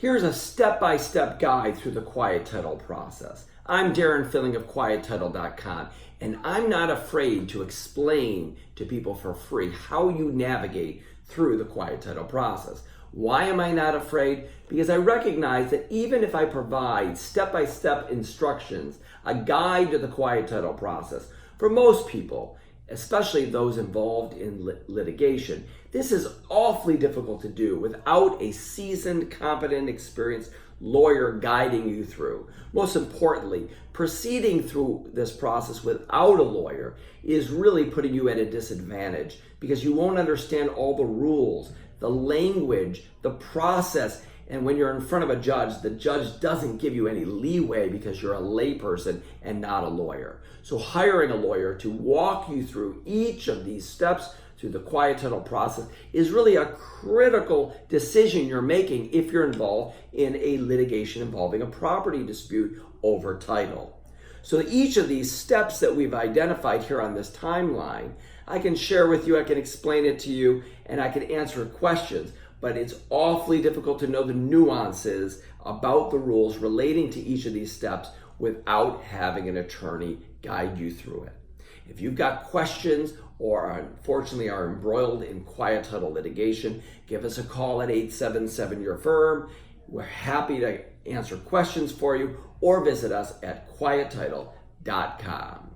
Here's a step-by-step guide through the quiet title process. I'm Darren Filling of quiettitle.com, and I'm not afraid to explain to people for free how you navigate through the quiet title process. Why am I not afraid? Because I recognize that even if I provide step-by-step instructions, a guide to the quiet title process, for most people, especially those involved in litigation, this is awfully difficult to do without a seasoned, competent, experienced lawyer guiding you through. Most importantly, proceeding through this process without a lawyer is really putting you at a disadvantage because you won't understand all the rules, the language, the process, and when you're in front of a judge, the judge doesn't give you any leeway because you're a layperson and not a lawyer. So hiring a lawyer to walk you through each of these steps through the quiet title process is really a critical decision you're making if you're involved in a litigation involving a property dispute over title. So each of these steps that we've identified here on this timeline, I can share with you, I can explain it to you, and I can answer questions. But it's awfully difficult to know the nuances about the rules relating to each of these steps without having an attorney guide you through it. If you've got questions or unfortunately are embroiled in quiet title litigation, give us a call at 877-YOUR-FIRM. We're happy to answer questions for you or visit us at quiettitle.com.